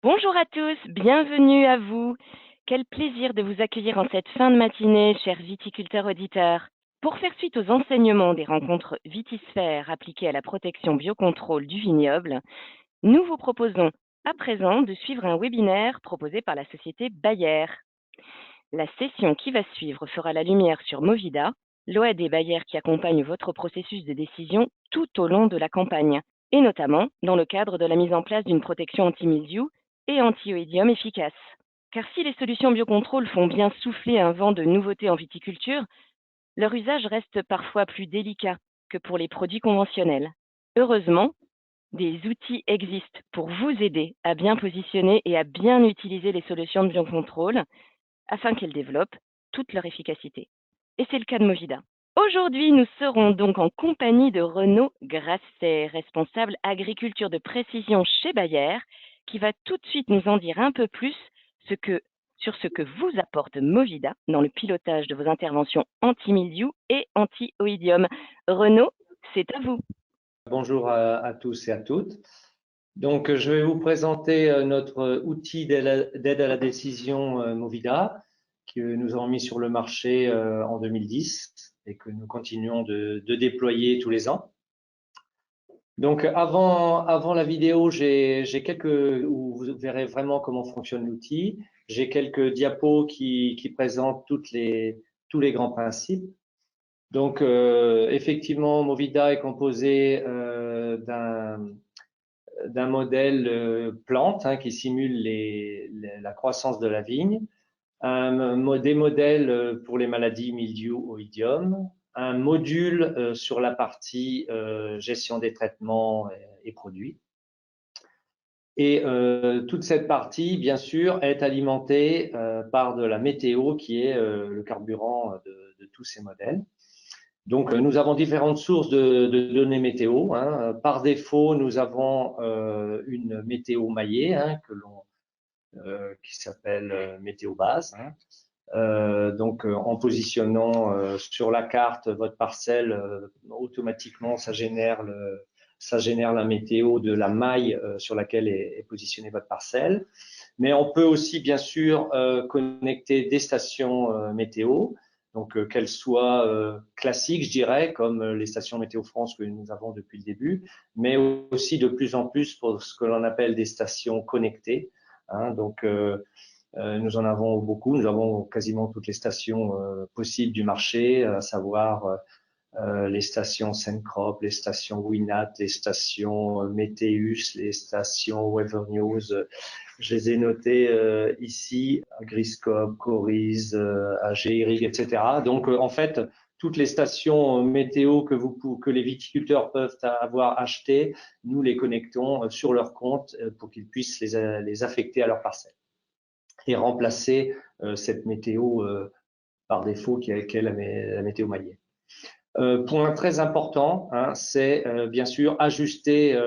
Bonjour à tous, bienvenue à vous. Quel plaisir de vous accueillir en cette fin de matinée, chers viticulteurs auditeurs. Pour faire suite aux enseignements des rencontres Vitisphère appliquées à la protection biocontrôle du vignoble, nous vous proposons à présent de suivre un webinaire proposé par la société Bayer. La session qui va suivre fera la lumière sur Movida, l'OAD Bayer qui accompagne votre processus de décision tout au long de la campagne, et notamment dans le cadre de la mise en place d'une protection anti-mildiou et anti-oïdium efficace. Car si les solutions biocontrôle font bien souffler un vent de nouveautés en viticulture, leur usage reste parfois plus délicat que pour les produits conventionnels. Heureusement, des outils existent pour vous aider à bien positionner et à bien utiliser les solutions de biocontrôle afin qu'elles développent toute leur efficacité. Et c'est le cas de Movida. Aujourd'hui, nous serons donc en compagnie de Renaud Grasset, responsable agriculture de précision chez Bayer, qui va tout de suite nous en dire un peu plus sur ce que vous apporte Movida dans le pilotage de vos interventions anti-mildiou et anti-oïdium. Renaud, c'est à vous. Bonjour à tous et à toutes. Donc, je vais vous présenter notre outil d'aide à la décision Movida que nous avons mis sur le marché en 2010 et que nous continuons de déployer tous les ans. Donc, avant la vidéo, où vous verrez vraiment comment fonctionne l'outil. J'ai quelques diapos qui présentent tous les grands principes. Donc, effectivement, Movida est composé d'un modèle plante qui simule la croissance de la vigne, des modèles pour les maladies mildiou, oïdium, un module sur la partie gestion des traitements et produits. Et toute cette partie, bien sûr, est alimentée par de la météo qui est le carburant de tous ces modèles. Donc, nous avons différentes sources de données météo. Par défaut, nous avons une météo maillée qui s'appelle météo base. Donc, en positionnant sur la carte votre parcelle, automatiquement, ça génère la météo de la maille sur laquelle est positionnée votre parcelle. Mais on peut aussi, bien sûr, connecter des stations météo. Donc, qu'elles soient classiques, je dirais, comme les stations Météo France que nous avons depuis le début, mais aussi de plus en plus pour ce que l'on appelle des stations connectées. Donc, nous en avons beaucoup. Nous avons quasiment toutes les stations possibles du marché, à savoir les stations Sencrop, les stations Winat, les stations Météus, les stations Weather News. Je les ai notées ici, Griscope, Coriz, AG-IRIG, etc. Donc, en fait, toutes les stations météo que les viticulteurs peuvent avoir achetées, nous les connectons sur leur compte pour qu'ils puissent les affecter à leur parcelle et remplacer cette météo par défaut qui est la météo maillée. Point très important, c'est bien sûr ajuster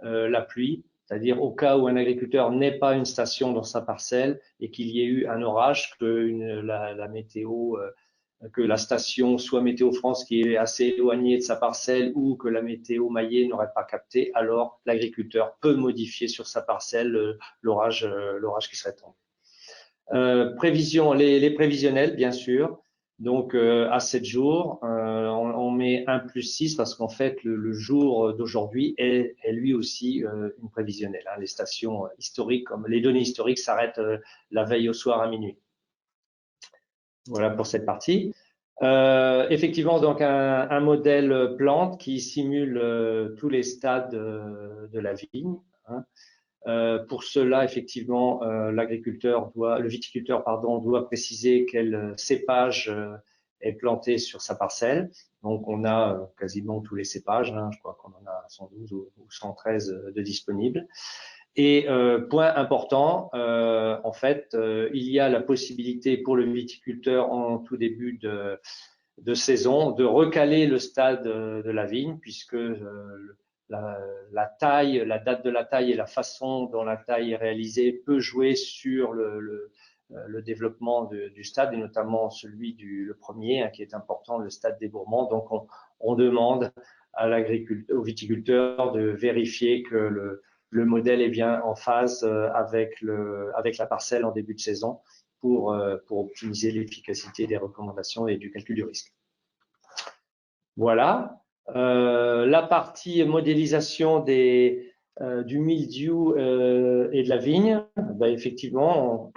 la pluie, c'est-à-dire au cas où un agriculteur n'ait pas une station dans sa parcelle et qu'il y ait eu un orage, que la météo, que la station soit Météo France qui est assez éloignée de sa parcelle ou que la météo maillée n'aurait pas capté, alors l'agriculteur peut modifier sur sa parcelle l'orage qui serait tombé. Les prévisionnels, bien sûr. Donc, à 7 jours, on met 1 plus 6 parce qu'en fait, le jour d'aujourd'hui est lui aussi une prévisionnelle. Les stations historiques, comme les données historiques, s'arrêtent la veille au soir à minuit. Voilà pour cette partie. Effectivement, donc un modèle plante qui simule tous les stades de la vigne. Pour cela, effectivement, le viticulteur, doit préciser quel cépage est planté sur sa parcelle. Donc, on a quasiment tous les cépages. Je crois qu'on en a 112 ou 113 de disponibles. Et point important, en fait, il y a la possibilité pour le viticulteur en tout début de saison de recaler le stade de la vigne, puisque la taille, la date de la taille et la façon dont la taille est réalisée peut jouer sur le développement du stade, et notamment celui le premier, qui est important, le stade des bourrements. Donc, on demande au viticulteur de vérifier que le modèle est bien en phase avec la parcelle en début de saison pour optimiser l'efficacité des recommandations et du calcul du risque. Voilà. La partie modélisation du mildiou et de la vigne, ben effectivement,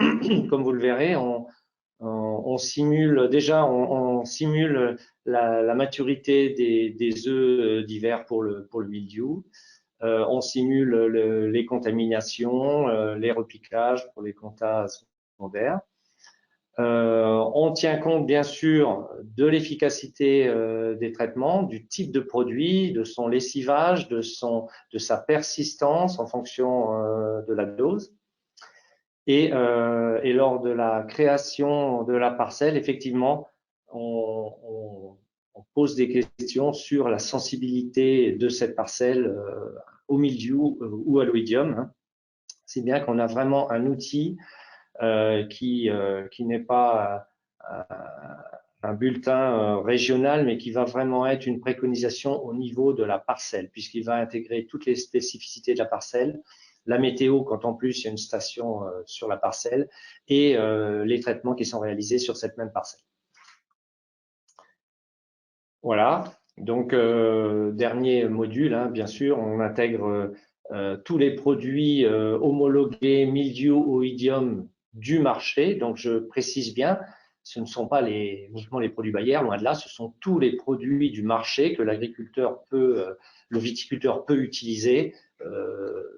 comme vous le verrez, on simule déjà on simule la maturité des œufs d'hiver pour le mildiou. On simule les contaminations, les repiquages pour les comptas secondaires. On tient compte bien sûr de l'efficacité des traitements, du type de produit, de son lessivage, de sa persistance en fonction de la dose. Et lors de la création de la parcelle, effectivement, on pose des questions sur la sensibilité de cette parcelle au mildiou ou à l'oïdium. C'est bien qu'on a vraiment un outil qui n'est pas un bulletin régional, mais qui va vraiment être une préconisation au niveau de la parcelle, puisqu'il va intégrer toutes les spécificités de la parcelle, la météo quand en plus il y a une station sur la parcelle, et les traitements qui sont réalisés sur cette même parcelle. Voilà, donc dernier module, hein, bien sûr, on intègre tous les produits homologués mildiou oïdium du marché. Donc je précise bien, ce ne sont pas uniquement les produits Bayer, loin de là, ce sont tous les produits du marché que l'agriculteur peut, le viticulteur peut utiliser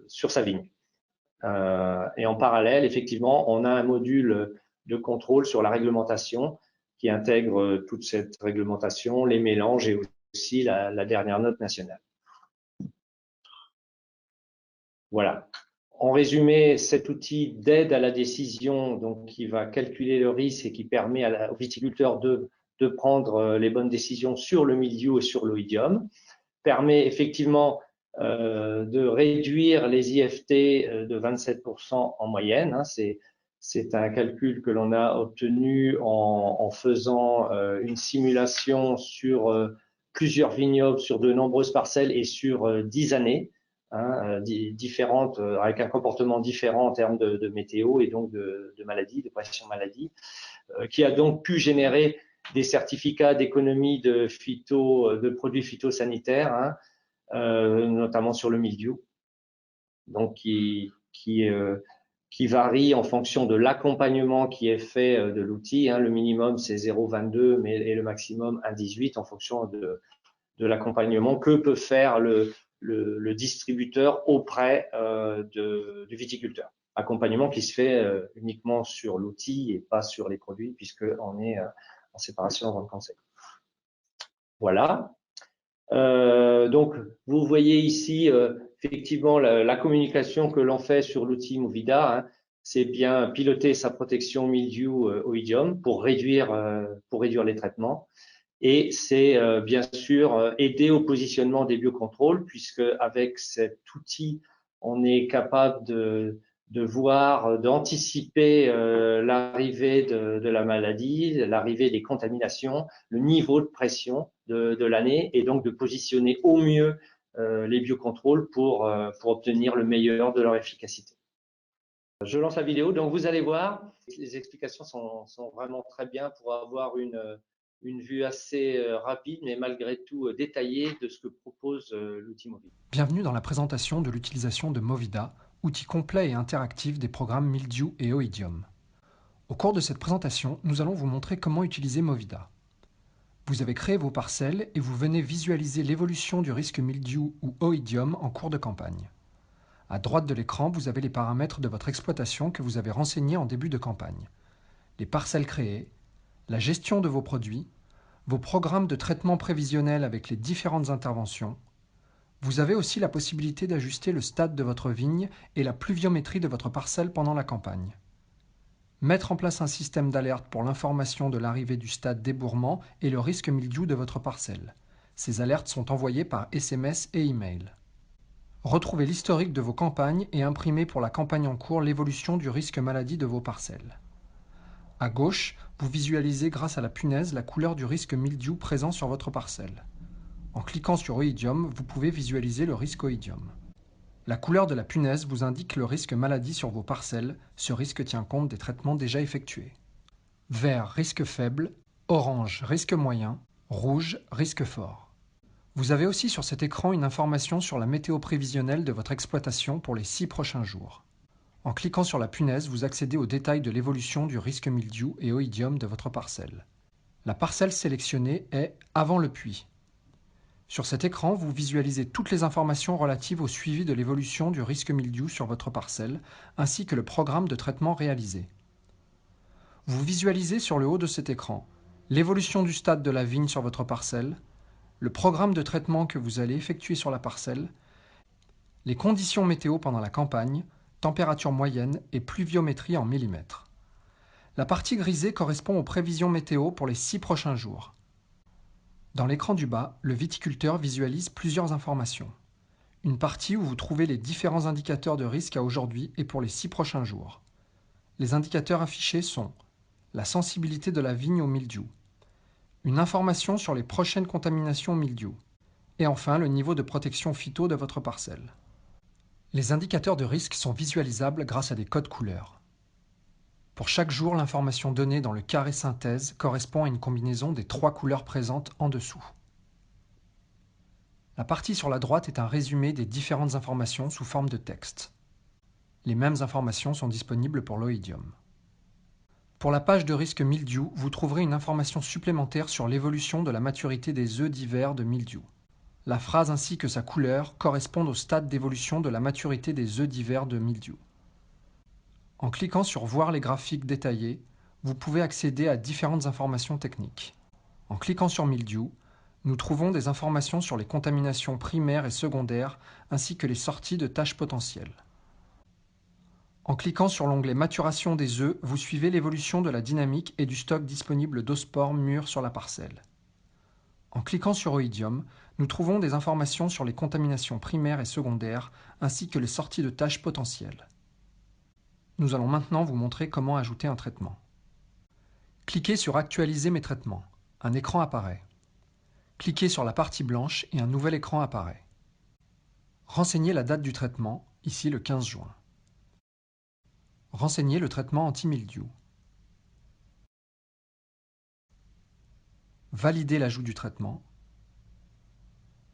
sur sa vigne. Et en parallèle, effectivement, on a un module de contrôle sur la réglementation qui intègre toute cette réglementation, les mélanges et aussi la dernière note nationale. Voilà. En résumé, cet outil d'aide à la décision, donc qui va calculer le risque et qui permet aux viticulteurs de prendre les bonnes décisions sur le mildiou et sur l'oïdium, permet effectivement de réduire les IFT de 27% en moyenne. Hein. C'est un calcul que l'on a obtenu en faisant une simulation sur plusieurs vignobles, sur de nombreuses parcelles et sur 10 années, hein, différentes, avec un comportement différent en termes de météo et donc de maladies, de pression maladie, qui a donc pu générer des certificats d'économie de produits phytosanitaires, hein, notamment sur le mildiou, donc qui varie en fonction de l'accompagnement qui est fait de l'outil. Hein. Le minimum, c'est 0,22 et le maximum 1,18 en fonction de l'accompagnement que peut faire le distributeur auprès du viticulteur. Accompagnement qui se fait uniquement sur l'outil et pas sur les produits, puisqu'on est en séparation avant le conseil. Voilà. Donc, vous voyez ici effectivement la communication que l'on fait sur l'outil Movida. Hein, c'est bien piloter sa protection mildiou oïdium pour réduire les traitements. Et c'est bien sûr aider au positionnement des biocontrôles, puisque avec cet outil, on est capable de voir, d'anticiper l'arrivée de la maladie, l'arrivée des contaminations, le niveau de pression de l'année, et donc de positionner au mieux les biocontrôles pour obtenir le meilleur de leur efficacité. Je lance la vidéo, donc vous allez voir, les explications sont vraiment très bien pour avoir une vue assez rapide, mais malgré tout détaillée de ce que propose l'outil Movida. Bienvenue dans la présentation de l'utilisation de Movida, outil complet et interactif des programmes mildiou et oïdium. Au cours de cette présentation, nous allons vous montrer comment utiliser Movida. Vous avez créé vos parcelles et vous venez visualiser l'évolution du risque mildiou ou oïdium en cours de campagne. À droite de l'écran, vous avez les paramètres de votre exploitation que vous avez renseignés en début de campagne. Les parcelles créées, la gestion de vos produits, vos programmes de traitement prévisionnel avec les différentes interventions. Vous avez aussi la possibilité d'ajuster le stade de votre vigne et la pluviométrie de votre parcelle pendant la campagne. Mettre en place un système d'alerte pour l'information de l'arrivée du stade d'ébourrement et le risque mildiou de votre parcelle. Ces alertes sont envoyées par SMS et email. Retrouvez l'historique de vos campagnes et imprimez pour la campagne en cours l'évolution du risque maladie de vos parcelles. À gauche, vous visualisez grâce à la punaise la couleur du risque mildiou présent sur votre parcelle. En cliquant sur Oïdium, vous pouvez visualiser le risque Oïdium. La couleur de la punaise vous indique le risque maladie sur vos parcelles. Ce risque tient compte des traitements déjà effectués. Vert, risque faible. Orange, risque moyen. Rouge, risque fort. Vous avez aussi sur cet écran une information sur la météo prévisionnelle de votre exploitation pour les 6 prochains jours. En cliquant sur la punaise, vous accédez aux détails de l'évolution du risque mildiou et oïdium de votre parcelle. La parcelle sélectionnée est avant le puits. Sur cet écran, vous visualisez toutes les informations relatives au suivi de l'évolution du risque mildiou sur votre parcelle, ainsi que le programme de traitement réalisé. Vous visualisez sur le haut de cet écran l'évolution du stade de la vigne sur votre parcelle, le programme de traitement que vous allez effectuer sur la parcelle, les conditions météo pendant la campagne, température moyenne et pluviométrie en millimètres. La partie grisée correspond aux prévisions météo pour les 6 prochains jours. Dans l'écran du bas, le viticulteur visualise plusieurs informations. Une partie où vous trouvez les différents indicateurs de risque à aujourd'hui et pour les 6 prochains jours. Les indicateurs affichés sont la sensibilité de la vigne au mildiou, une information sur les prochaines contaminations au mildiou, et enfin le niveau de protection phyto de votre parcelle. Les indicateurs de risque sont visualisables grâce à des codes couleurs. Pour chaque jour, l'information donnée dans le carré synthèse correspond à une combinaison des 3 couleurs présentes en dessous. La partie sur la droite est un résumé des différentes informations sous forme de texte. Les mêmes informations sont disponibles pour l'oïdium. Pour la page de risque mildiou, vous trouverez une information supplémentaire sur l'évolution de la maturité des œufs d'hiver de mildiou. La phrase ainsi que sa couleur correspondent au stade d'évolution de la maturité des œufs d'hiver de mildiou. En cliquant sur « Voir les graphiques détaillés », vous pouvez accéder à différentes informations techniques. En cliquant sur mildiou, nous trouvons des informations sur les contaminations primaires et secondaires ainsi que les sorties de tâches potentielles. En cliquant sur l'onglet Maturation des œufs, vous suivez l'évolution de la dynamique et du stock disponible d'ospores mûrs sur la parcelle. En cliquant sur Oïdium, nous trouvons des informations sur les contaminations primaires et secondaires ainsi que les sorties de tâches potentielles. Nous allons maintenant vous montrer comment ajouter un traitement. Cliquez sur Actualiser mes traitements. Un écran apparaît. Cliquez sur la partie blanche et un nouvel écran apparaît. Renseignez la date du traitement, ici le 15 juin. Renseignez le traitement anti-mildiou. Validez l'ajout du traitement.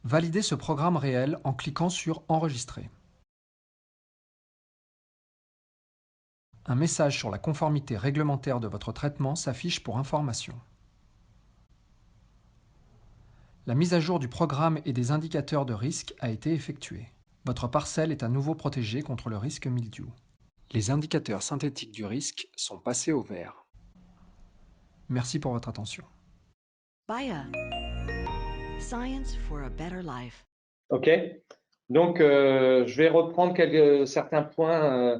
Validez ce programme réel en cliquant sur Enregistrer. Un message sur la conformité réglementaire de votre traitement s'affiche pour information. La mise à jour du programme et des indicateurs de risque a été effectuée. Votre parcelle est à nouveau protégée contre le risque mildiou. Les indicateurs synthétiques du risque sont passés au vert. Merci pour votre attention. Baya. Science for a better life. OK. Donc, je vais reprendre certains points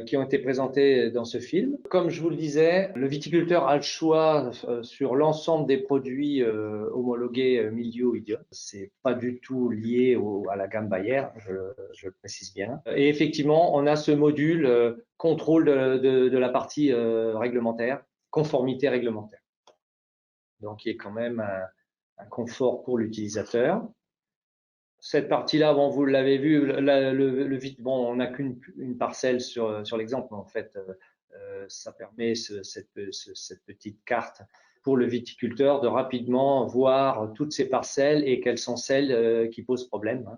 qui ont été présentés dans ce film. Comme je vous le disais, le viticulteur a le choix sur l'ensemble des produits homologués mildiou idiom. C'est pas du tout lié à la gamme Bayer, je le précise bien. Et effectivement, on a ce module contrôle de la partie réglementaire, conformité réglementaire. Donc, il y a quand même un confort pour l'utilisateur. Cette partie-là, bon, vous l'avez vu, bon, on n'a qu'une parcelle sur l'exemple, mais en fait, ça permet cette petite carte pour le viticulteur de rapidement voir toutes ces parcelles et quelles sont celles qui posent problème.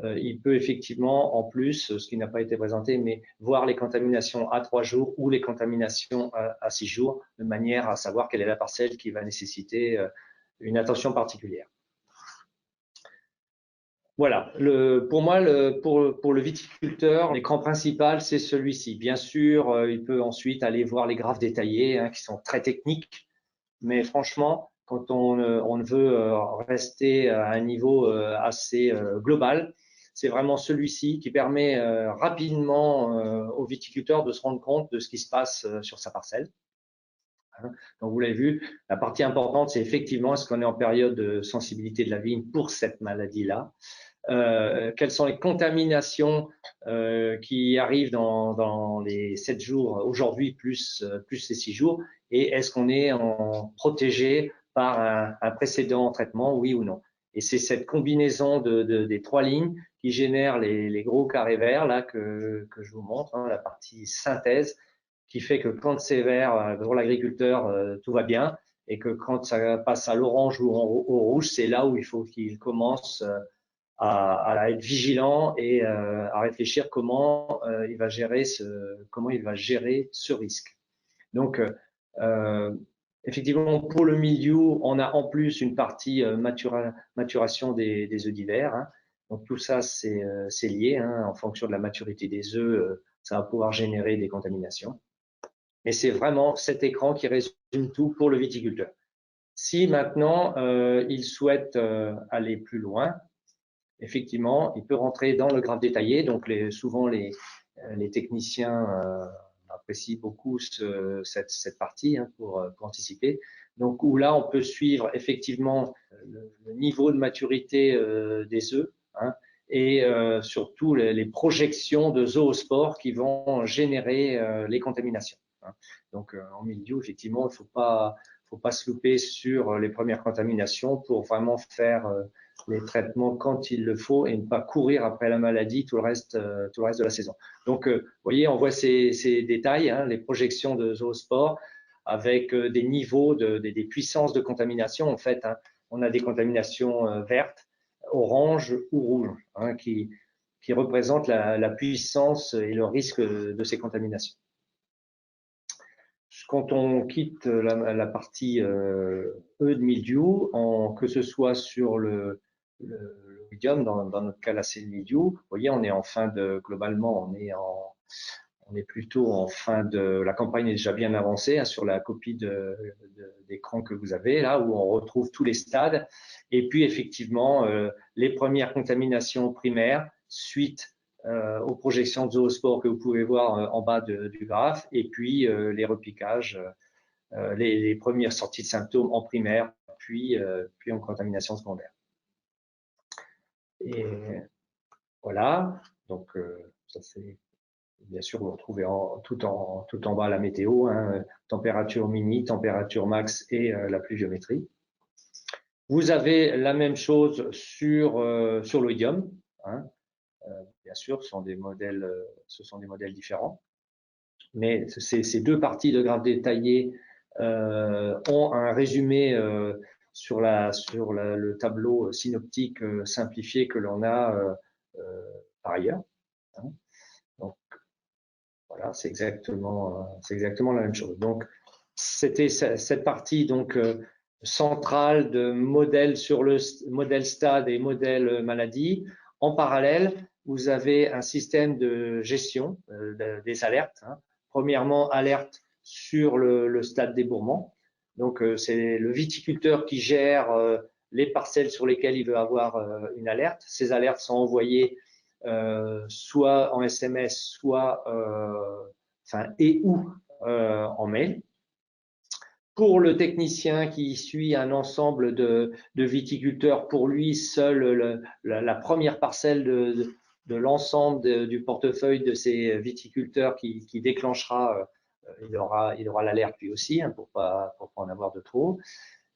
Il peut effectivement, en plus, ce qui n'a pas été présenté, mais voir les contaminations à 3 jours ou les contaminations à 6 jours, de manière à savoir quelle est la parcelle qui va nécessiter une attention particulière. Voilà, pour moi, pour le viticulteur, l'écran principal, c'est celui-ci. Bien sûr, il peut ensuite aller voir les graphes détaillés qui sont très techniques, mais franchement, quand on veut rester à un niveau assez global, c'est vraiment celui-ci qui permet rapidement au viticulteur de se rendre compte de ce qui se passe sur sa parcelle. Donc, vous l'avez vu, la partie importante, c'est effectivement est-ce qu'on est en période de sensibilité de la vigne pour cette maladie-là. Quelles sont les contaminations qui arrivent dans les 7 jours aujourd'hui plus les 6 jours, et est-ce qu'on est protégé par un précédent traitement, oui ou non. Et c'est cette combinaison des 3 lignes qui génère les gros carrés verts là que je vous montre, hein, la partie synthèse, qui fait que quand c'est vert pour l'agriculteur, tout va bien, et que quand ça passe à l'orange ou au rouge, c'est là où il faut qu'il commence à être vigilant et à réfléchir comment il va gérer ce risque. Donc, effectivement, pour le mildiou, on a en plus une partie maturation des œufs d'hiver. Hein. Donc, tout ça, c'est lié. Hein. En fonction de la maturité des œufs, ça va pouvoir générer des contaminations. Et c'est vraiment cet écran qui résume tout pour le viticulteur. Si maintenant, il souhaite aller plus loin, effectivement, il peut rentrer dans le graphe détaillé. Donc, souvent, les techniciens apprécient beaucoup cette partie hein, pour anticiper. Donc, où là, on peut suivre effectivement le niveau de maturité des œufs hein, et surtout les projections de zoospores qui vont générer les contaminations. Hein. Donc, en mildiou, effectivement, il ne faut pas se louper sur les premières contaminations pour vraiment faire les traitements quand il le faut et ne pas courir après la maladie tout le reste de la saison. Donc, vous voyez, on voit ces détails, hein, les projections de zoospores avec des niveaux, des puissances de contamination. En fait, hein, on a des contaminations vertes, orange ou rouge, hein, qui représentent la puissance et le risque de ces contaminations. Quand on quitte la partie œufs de mildiou, que ce soit sur le médium, dans notre cas là c'est le mildiou, vous voyez on est en fin de, globalement on est plutôt en fin de, la campagne est déjà bien avancée hein, sur la copie d'écran que vous avez là où on retrouve tous les stades et puis effectivement les premières contaminations primaires suite aux projections de zoospores que vous pouvez voir en bas du graphe et puis les repiquages, les premières sorties de symptômes en primaire puis en contamination secondaire. Et voilà, donc ça c'est bien sûr vous retrouvez tout en bas la météo, hein, température mini, température max et la pluviométrie. Vous avez la même chose sur l'oïdium. Hein. Bien sûr, ce sont des modèles différents. Mais ces deux parties de graphe détaillé ont un résumé sur le tableau synoptique simplifié que l'on a par ailleurs. Hein. Donc, voilà, c'est exactement la même chose. Donc, c'était cette partie donc centrale de modèle sur le modèle stade et modèle maladie. En parallèle, vous avez un système de gestion des alertes. Hein. Premièrement, alerte sur le stade d'ébourrement. Donc, c'est le viticulteur qui gère les parcelles sur lesquelles il veut avoir une alerte. Ces alertes sont envoyées soit en SMS, soit ou en mail. Pour le technicien qui suit un ensemble de viticulteurs, pour lui, seule la première parcelle de l'ensemble du portefeuille de ces viticulteurs qui déclenchera, il aura l'alerte lui aussi, hein, pour pas en avoir de trop.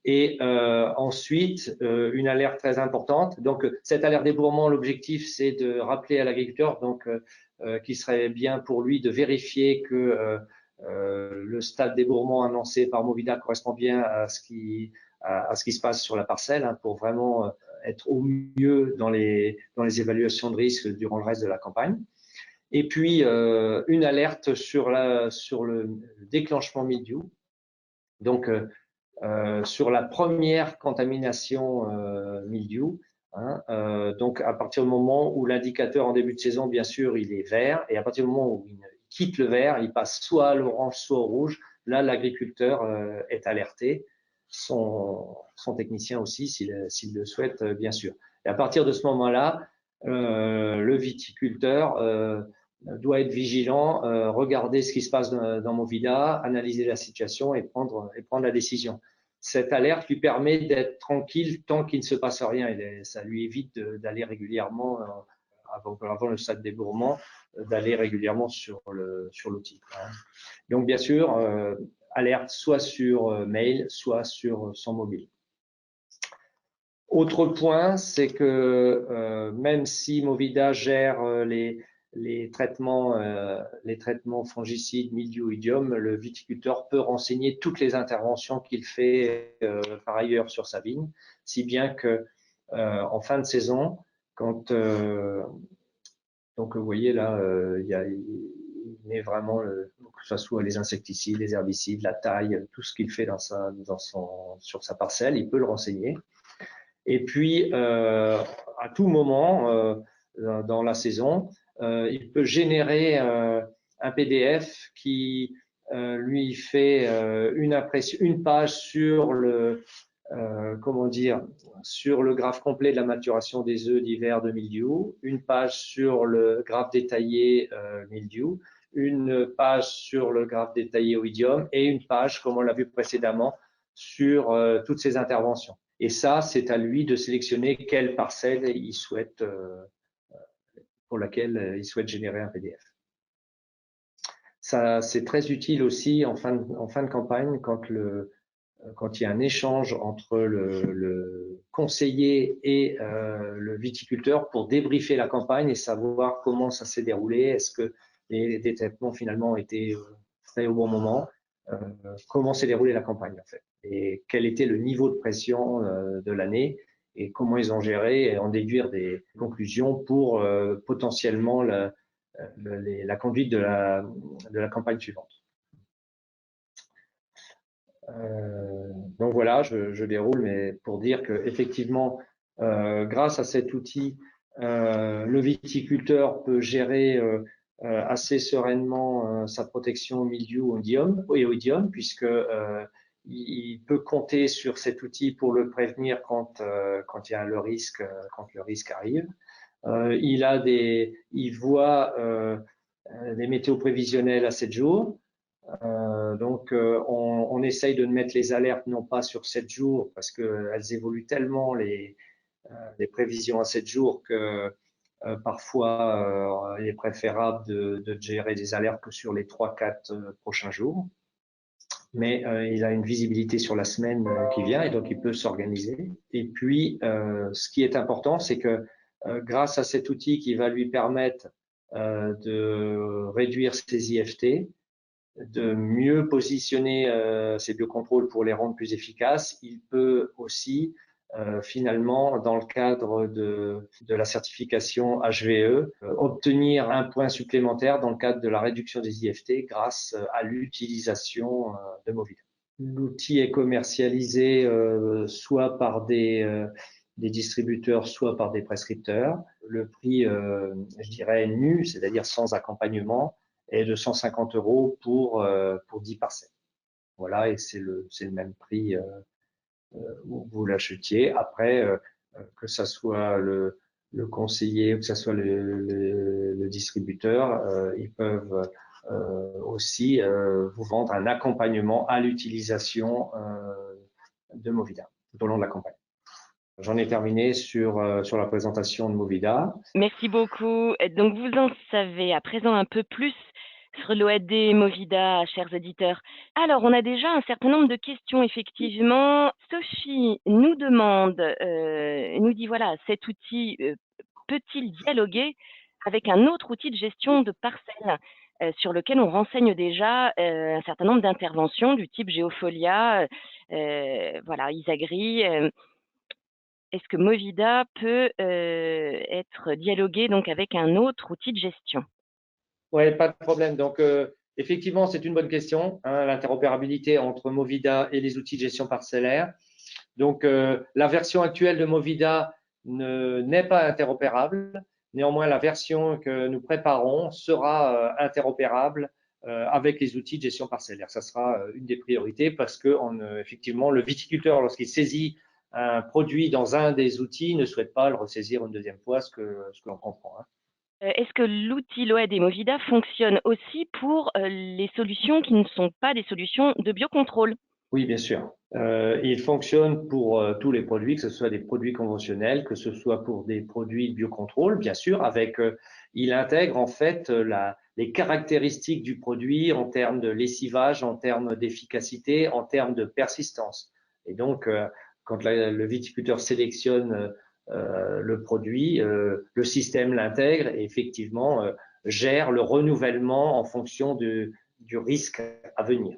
Et ensuite, une alerte très importante. Donc, cette alerte d'ébourrement, l'objectif, c'est de rappeler à l'agriculteur donc qu'il serait bien pour lui de vérifier que le stade d'ébourrement annoncé par Movida correspond bien à ce qui se passe sur la parcelle hein, pour vraiment être au mieux dans les évaluations de risque durant le reste de la campagne. Et puis, une alerte sur le déclenchement mildiou. Donc, sur la première contamination mildiou, hein, donc à partir du moment où l'indicateur en début de saison, bien sûr, il est vert, et à partir du moment où il quitte le vert, il passe soit à l'orange, soit au rouge, là, l'agriculteur est alerté, son technicien aussi, s'il le souhaite, bien sûr. Et à partir de ce moment-là, le viticulteur doit être vigilant, regarder ce qui se passe dans Movida, analyser la situation et prendre la décision. Cette alerte lui permet d'être tranquille tant qu'il ne se passe rien. Ça lui évite d'aller régulièrement, avant le stade d'ébourrement, d'aller régulièrement sur l'outil. Donc, bien sûr, alerte soit sur mail, soit sur son mobile. Autre point, c'est que même si Movida gère les traitements fongicides, mildiou, idiome, le viticulteur peut renseigner toutes les interventions qu'il fait par ailleurs sur sa vigne, si bien que en fin de saison, quand donc vous voyez là, il met vraiment que ce soit les insecticides, les herbicides, la taille, tout ce qu'il fait sur sa parcelle, il peut le renseigner. Et puis, à tout moment dans la saison, il peut générer un PDF qui lui fait une page sur sur le graphe complet de la maturation des œufs d'hiver de mildiou, une page sur le graphe détaillé mildiou, une page sur le graphe détaillé oïdium et une page, comme on l'a vu précédemment, sur toutes ces interventions. Et ça, c'est à lui de sélectionner quelle parcelle pour laquelle il souhaite générer un PDF. Ça, c'est très utile aussi en fin de campagne quand il y a un échange entre le conseiller et le viticulteur pour débriefer la campagne et savoir comment ça s'est déroulé. Est-ce que les traitements finalement ont été faits au bon moment? Comment s'est déroulée la campagne en fait? Et quel était le niveau de pression de l'année et comment ils ont géré et en déduire des conclusions pour potentiellement la conduite de la campagne suivante. Donc voilà, je déroule, mais pour dire qu'effectivement, grâce à cet outil, le viticulteur peut gérer assez sereinement sa protection mildiou et oïdium, puisque il peut compter sur cet outil pour le prévenir quand il y a le risque arrive. Il voit des météos prévisionnels à 7 jours. Donc, on essaye de mettre les alertes non pas sur 7 jours parce qu'elles évoluent tellement les prévisions à 7 jours que parfois il est préférable de gérer des alertes que sur les 3-4 prochains jours. Mais il a une visibilité sur la semaine qui vient et donc il peut s'organiser. Et puis, ce qui est important, c'est que grâce à cet outil qui va lui permettre de réduire ses IFT, de mieux positionner ses biocontrôles pour les rendre plus efficaces, il peut aussi finalement, dans le cadre de la certification HVE, obtenir un point supplémentaire dans le cadre de la réduction des IFT grâce à l'utilisation de Movida. L'outil est commercialisé soit par des distributeurs, soit par des prescripteurs. Le prix, je dirais, nu, c'est-à-dire sans accompagnement, est de 150 € pour 10 parcelles. Voilà, et c'est le même prix où vous l'achetiez. Après, que ça soit le conseiller ou que ça soit le distributeur, ils peuvent aussi vous vendre un accompagnement à l'utilisation de Movida tout au long de la campagne. J'en ai terminé sur la présentation de Movida. Merci beaucoup. Donc, vous en savez à présent un peu plus sur l'OAD Movida, chers auditeurs. Alors, on a déjà un certain nombre de questions, effectivement. Sophie nous nous dit, voilà, cet outil peut-il dialoguer avec un autre outil de gestion de parcelles sur lequel on renseigne déjà un certain nombre d'interventions du type Geofolia, voilà, Isagri. Est-ce que Movida peut être dialogué donc avec un autre outil de gestion? Oui, pas de problème. Donc, effectivement, c'est une bonne question, hein, l'interopérabilité entre Movida et les outils de gestion parcellaire. Donc, la version actuelle de Movida n'est pas interopérable. Néanmoins, la version que nous préparons sera interopérable avec les outils de gestion parcellaire. Ça sera une des priorités parce que, effectivement, le viticulteur, lorsqu'il saisit un produit dans un des outils, ne souhaite pas le ressaisir une deuxième fois, ce que l'on comprend. Hein. Est-ce que l'outil LOED et Movida fonctionne aussi pour les solutions qui ne sont pas des solutions de biocontrôle? Oui, bien sûr. Il fonctionne pour tous les produits, que ce soit des produits conventionnels, que ce soit pour des produits de biocontrôle, bien sûr, il intègre en fait les caractéristiques du produit en termes de lessivage, en termes d'efficacité, en termes de persistance. Et donc, quand le viticulteur sélectionne le produit, le système l'intègre et effectivement gère le renouvellement en fonction du risque à venir.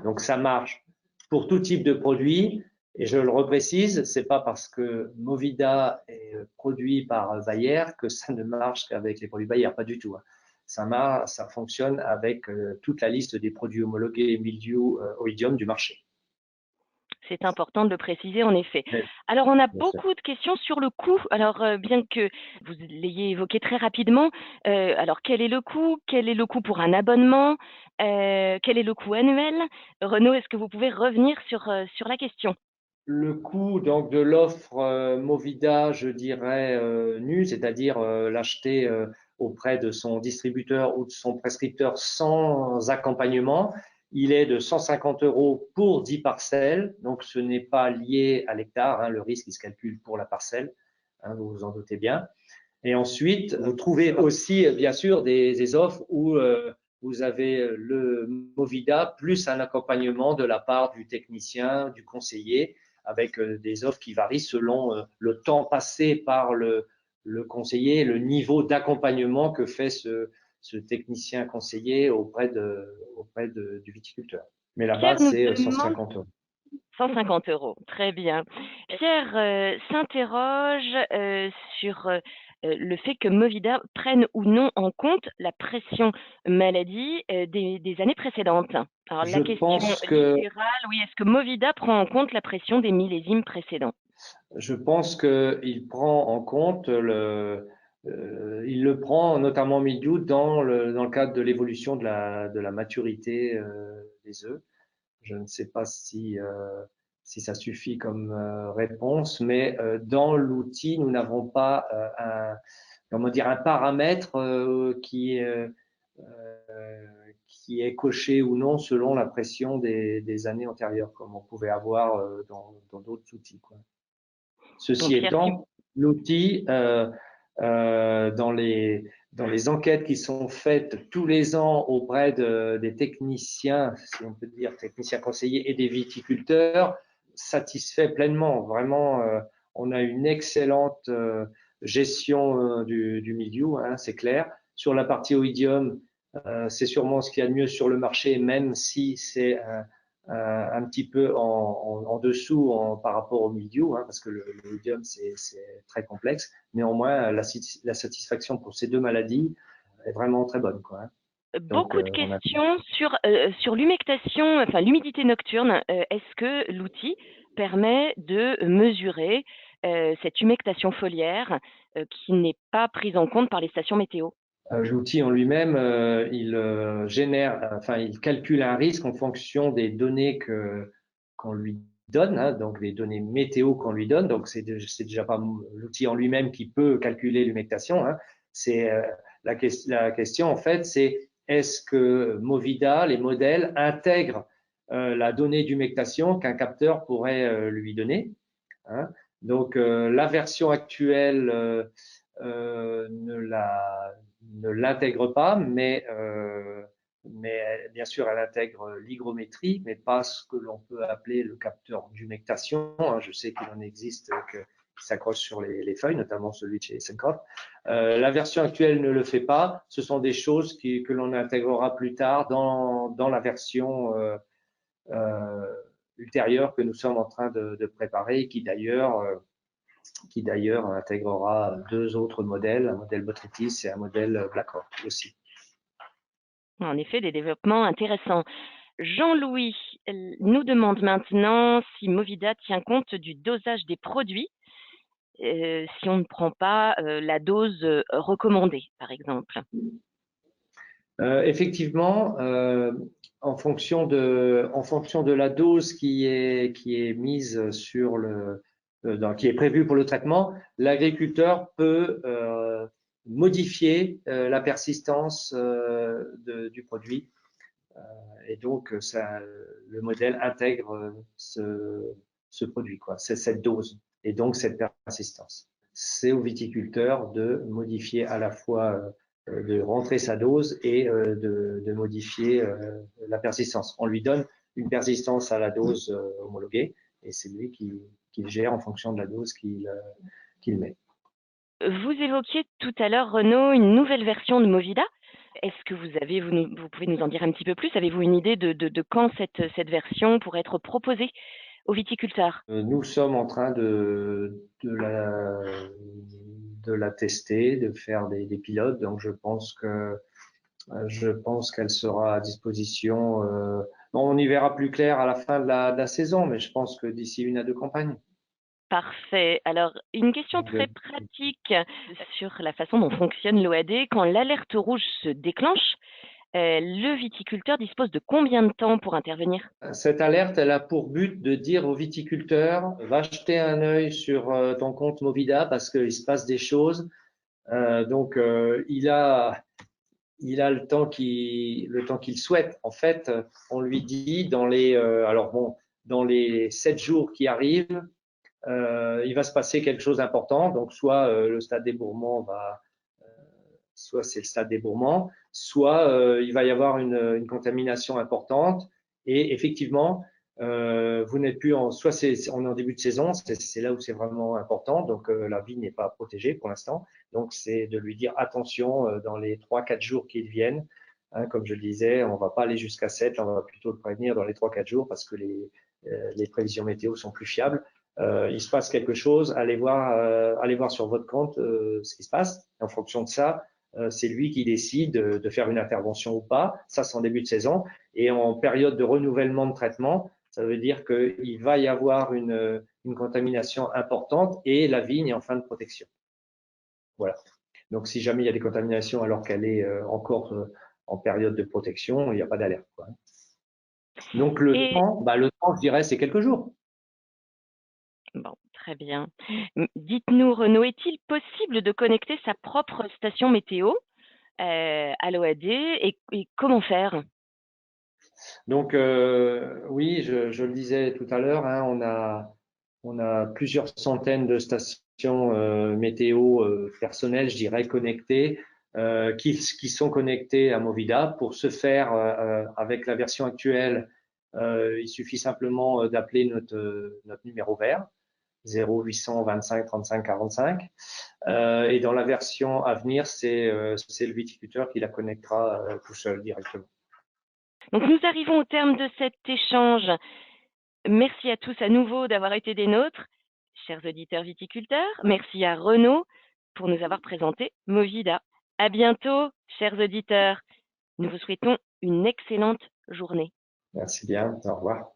Donc ça marche pour tout type de produit. Et je le reprécise, c'est pas parce que Movida est produit par Bayer que ça ne marche qu'avec les produits Bayer, pas du tout. Ça fonctionne avec toute la liste des produits homologués mildiou, oïdium du marché. C'est important de le préciser, en effet. Oui, Alors, on a bien sûr. beaucoup de questions sur le coût. Alors, bien que vous l'ayez évoqué très rapidement, alors quel est le coût? Quel est le coût pour un abonnement? Quel est le coût annuel? Renaud, est-ce que vous pouvez revenir sur la question? Le coût donc de l'offre Movida, je dirais nue, c'est-à-dire l'acheter auprès de son distributeur ou de son prescripteur sans accompagnement, il est de 150 € pour 10 parcelles. Donc ce n'est pas lié à l'hectare, le risque il se calcule pour la parcelle, vous vous en doutez bien. Et ensuite, vous trouvez aussi bien sûr des offres où vous avez le Movida plus un accompagnement de la part du technicien, du conseiller, avec des offres qui varient selon le temps passé par le conseiller, le niveau d'accompagnement que fait ce technicien conseiller auprès du viticulteur. Mais la Pierre base, nous c'est demande 150 €. 150 €, très bien. Pierre s'interroge sur le fait que Movida prenne ou non en compte la pression maladie des années précédentes. Alors la Je question pense que littérale, oui, est-ce que Movida prend en compte la pression des millésimes précédents? Je pense qu'il prend en compte il le prend notamment mildiou dans le cadre de l'évolution de la maturité des œufs. Je ne sais pas si ça suffit comme réponse, mais dans l'outil, nous n'avons pas un paramètre qui est coché ou non selon la pression des années antérieures, comme on pouvait avoir dans d'autres outils, quoi. Donc Ceci Pierre, étant, l'outil, dans les enquêtes qui sont faites tous les ans auprès des techniciens, si on peut dire techniciens conseillers et des viticulteurs, satisfait pleinement. Vraiment, on a une excellente gestion du milieu, c'est clair. Sur la partie oïdium, c'est sûrement ce qu'il y a de mieux sur le marché, même si c'est un petit peu en dessous par rapport au milieu, parce que l'oïdium, c'est très complexe. Néanmoins, la satisfaction pour ces deux maladies est vraiment très bonne, quoi. Donc, beaucoup de questions sur l'humectation, enfin l'humidité nocturne. Est-ce que l'outil permet de mesurer cette humectation foliaire qui n'est pas prise en compte par les stations météo? L'outil en lui-même, il calcule un risque en fonction des données qu'on lui donne, donc les données météo qu'on lui donne. Donc c'est déjà pas l'outil en lui-même qui peut calculer l'humectation. C'est la question en fait, c'est est-ce que Movida, les modèles intègrent la donnée d'humectation qu'un capteur pourrait lui donner. Donc la version actuelle ne l'intègre pas, mais bien sûr, elle intègre l'hygrométrie, mais pas ce que l'on peut appeler le capteur d'humectation. Je sais qu'il en existe qui s'accroche sur les feuilles, notamment celui de chez Senkov. La version actuelle ne le fait pas. Ce sont des choses que l'on intégrera plus tard dans la version ultérieure que nous sommes en train de préparer, qui d'ailleurs intégrera deux autres modèles, un modèle Botrytis et un modèle Blackhawk aussi. En effet, des développements intéressants. Jean-Louis nous demande maintenant si Movida tient compte du dosage des produits si on ne prend pas la dose recommandée, par exemple. Effectivement, en fonction de la dose qui est mise sur qui est prévue pour le traitement, l'agriculteur peut modifier la persistance du produit. Et donc, le modèle intègre ce produit, c'est cette dose et donc cette persistance. C'est au viticulteur de modifier à la fois de rentrer sa dose et de modifier la persistance. On lui donne une persistance à la dose homologuée et c'est lui qui gère en fonction de la dose qu'il met. Vous évoquiez tout à l'heure, Renaud, une nouvelle version de Movida. Est-ce que vous pouvez nous en dire un petit peu plus? Avez-vous une idée de quand cette version pourrait être proposée aux viticulteurs? Nous sommes en train de la tester, de faire des pilotes. Donc, je pense qu'elle sera à disposition. On y verra plus clair à la fin de la saison, mais je pense que d'ici 1 à 2 campagnes. Parfait. Alors, une question très pratique sur la façon dont fonctionne l'OAD. Quand l'alerte rouge se déclenche, le viticulteur dispose de combien de temps pour intervenir? Cette alerte, elle a pour but de dire au viticulteur, va jeter un œil sur ton compte Movida parce qu'il se passe des choses. Donc, il a le temps qu'il souhaite. En fait, on lui dit dans les 7 jours qui arrivent, il va se passer quelque chose d'important. Donc, soit le stade d'ébourement soit c'est le stade d'ébourement, soit il va y avoir une contamination importante. Et effectivement, vous n'êtes plus soit on est en début de saison, c'est là où c'est vraiment important. Donc, la vigne n'est pas protégée pour l'instant. Donc, c'est de lui dire attention dans les 3-4 jours qui viennent. Hein, comme je le disais, on ne va pas aller jusqu'à 7, on va plutôt le prévenir dans les 3-4 jours parce que les prévisions météo sont plus fiables. Il se passe quelque chose, allez voir sur votre compte ce qui se passe. En fonction de ça, c'est lui qui décide de faire une intervention ou pas. Ça, c'est en début de saison. Et en période de renouvellement de traitement, ça veut dire qu'il va y avoir une contamination importante et la vigne est en fin de protection. Voilà. Donc, si jamais il y a des contaminations alors qu'elle est encore en période de protection, il n'y a pas d'alerte. Donc, le temps, je dirais, c'est quelques jours. Bon, très bien. Dites-nous, Renaud, est-il possible de connecter sa propre station météo à l'OAD et comment faire? Donc, oui, je le disais tout à l'heure, hein, on a plusieurs centaines de stations météo personnelles, je dirais, connectées, qui sont connectées à Movida. Pour ce faire, avec la version actuelle, il suffit simplement d'appeler notre numéro vert, 0800 25 35 45. Et dans la version à venir, c'est le viticulteur qui la connectera tout seul directement. Donc, nous arrivons au terme de cet échange. Merci à tous à nouveau d'avoir été des nôtres, chers auditeurs viticulteurs. Merci à Renaud pour nous avoir présenté Movida. À bientôt, chers auditeurs. Nous vous souhaitons une excellente journée. Merci bien. Au revoir.